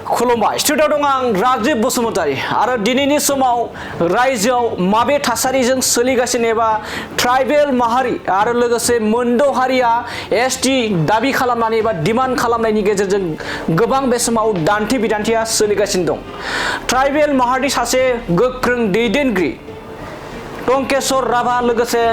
खुलुमबाय स्टुडिअ दं आं राजिब बसुमतारी आरो दिनैनि समाव रायजोआव माबे थासारिजों सोलिगासिनो एबा ट्राइबेल माहारि आरो लोगोसे मोनद' हारिया एसटि दाबि खालामनानै एबा डिमान्ड खालामनायनि गेजेरजों गोबां बे समाव दान्थे बिदान्थेया सोलिगासिनो दं। ट्राइबेल माहारिनि सासे गोख्रों दैदेनगिरि टंकेश्वर राभा लोगोसे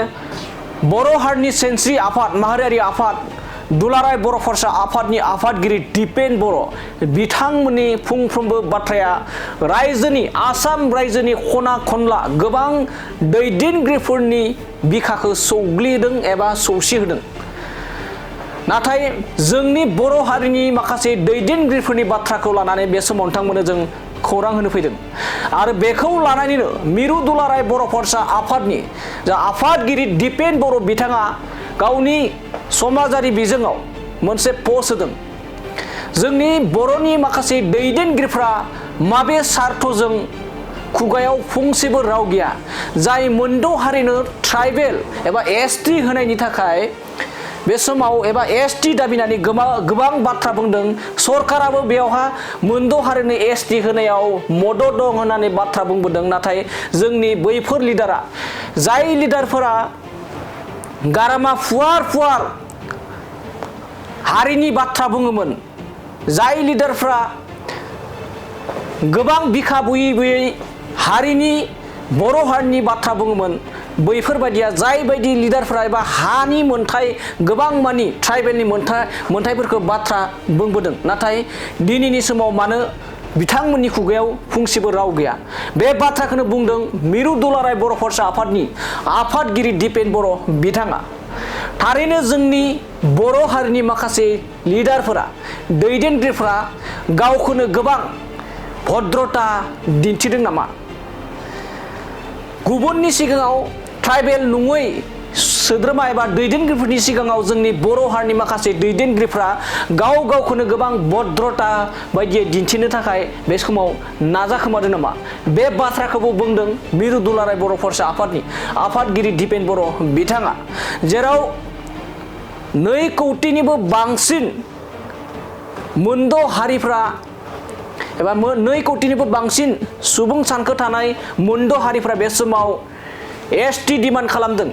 बर' हारिनि सेनस्रि आफाद माहारियारि आफाद दुलाराय बर' फरायसा आफादनि आफादगिरि दिपेन बर' बिथांमोननि फंफ्रोमबो बाथ्राया रायजोनि आसाम रायजोनि खना खनला गोबां दैदेनगिरिफोरनि बिखाखौ सौग्लिदों एबा सौसिहोदों। नाथाय जोंनि बर' हारिनि माखासे दैदेनगिरिफोरनि बाथ्राखौ लानानै बे समाव नोंथांमोननो जों खौरां होनो फैदों आरो बेखौ लानानैनो मिरु दुलाराय बर' फरायसा आफादनि जा आफादगिरि दिपेन बर' बिथाङा गावनि समाजारि बिजोङाव मोनसे पस्ट होदों। जोंनि बर'नि माखासे दैदेनगिरिफ्रा माबे सार्थजों खुगायाव फंसेबो राव गैया जाय मोनद' हारिनो ट्राइबेल एबा एसटि होनायनि थाखाय बे समाव एबा एसटि दाबिनानै गोबां बाथ्रा बुंदों। सरकाराबो बेयावहा मोनद' हारिनो एसटि होनायाव मदद दं होननानै बाथ्रा बुंबोदों। नाथाय जोंनि बैफोर लिडारा जाय लिडारफोरा गारामा फुवार फुवार हारिनि बाथ्रा बुङोमोन, जाय लिडारफ्रा गोबां बिखा बुयै बुयै हारिनि बर' हारिनि बाथ्रा बुङोमोन, बैफोरबायदिया जायबायदि लिडारफ्रा एबा हानि मोन्थाय गोबां मानि ट्राइबेलनि मोन्थायफोरखौ बाथ्रा बुंबोदों। नाथाय दिनैनि समाव मानो बिथांमोननि खुगायाव फंसेबो राव गैया? बे बाथ्राखौनो बुंदों मिरु दुलाराय बर' फरायसा आफादनि आफादगिरि दिपेन बर' बिथाङा। थारैनो जोंनि बर' हारिनि माखासे लिडारफोरा दैदेनगिरिफोरा गावखौनो गोबां भद्रता दिन्थिदों नामा? गुबुननि सिगाङाव ट्राइबेल नङै सोद्रोमा एबा दैदेनगिरिफोरनि सिगाङाव जोंनि बर' हारिनि माखासे दैदेनगिरिफ्रा गावखौनो गोबां भद्रता बायदियै दिन्थिनो थाखाय बे समाव नाजाखोमादों नामा? बे बाथ्राखौबो बुंदों मिरु दुलाराय बर' फरायसा आफादनि आफादगिरि दिपेन बर' बिथाङा, जेराव 2 कौटिनिबो बांसिन मोनद' हारिफ्रा एबा 2 कौटिनिबो बांसिन सुबुं सानखो थानाय मोनद' हारिफ्रा बे समाव एसटि डिमान्ड खालामदों।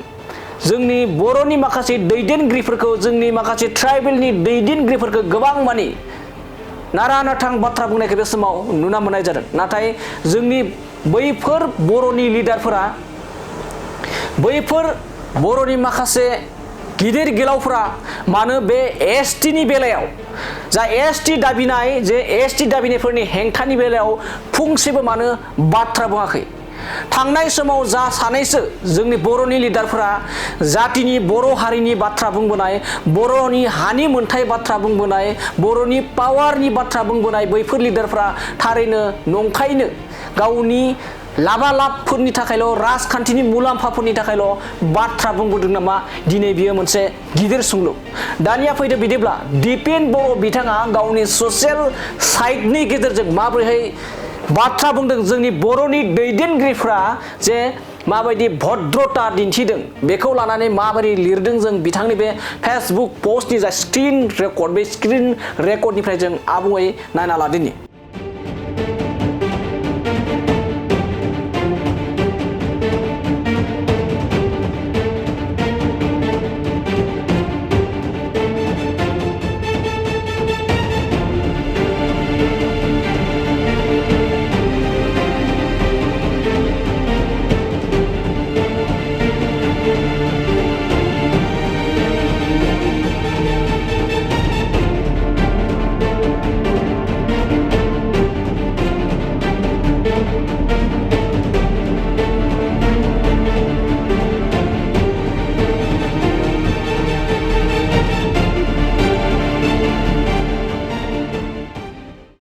जोंनि बर'नि माखासे दैदेनगिरिफोरखौ जोंनि माखासे ट्राइबेलनि दैदेनगिरिफोरखौ गोबां मानि नारा नाथां बाथ्रा बुंनायखौ बे समाव नुना मोननाय जादों। नाथाय जोंनि बैफोर बर'नि लिडारफोरा बैफोर बर'नि माखासे गिदिर गोलावफोरा मानो बे एसटिनि बेलायाव जा एसटि दाबिनाय जे एसटि दाबिनायफोरनि हेंथानि बेलायाव फंसेबो मानो बाथ्रा बुङाखै? थांनाय समाव जा सानैसो जोंनि बर'नि लिडारफोरा जातिनि बर' हारिनि बाथ्रा बुंबोनाय, बर'नि हानि मोन्थाय बाथ्रा बुंबोनाय, बर'नि पावारनि बाथ्रा बुंबोनाय बैफोर लिडारफोरा थारैनो नंखायनो गावनि लाबालाबफोरनि थाखायल' राजखान्थिनि मुलाम्फाफोरनि थाखायल' बाथ्रा बुंबोदों नामा? दिनै बियो मोनसे गिदिर सोंलु। दानिया फैदो बिदिब्ला दिपेन बर' बिथाङा गावनि ससियेल साइटनि गेजेरजों माबोरैहाय बाथ्रा बुंदों, जोंनि बर'नि दैदेनगिरिफ्रा जे माबायदि भद्रता दिन्थिदों बेखौ लानानै माबोरै लिरदों जों बिथांनि बे फेसबुक पस्टनि जा स्क्रिन रेकर्ड, बे स्क्रिन रेकर्डनिफ्राय जों आबुङै नायना लादिनि।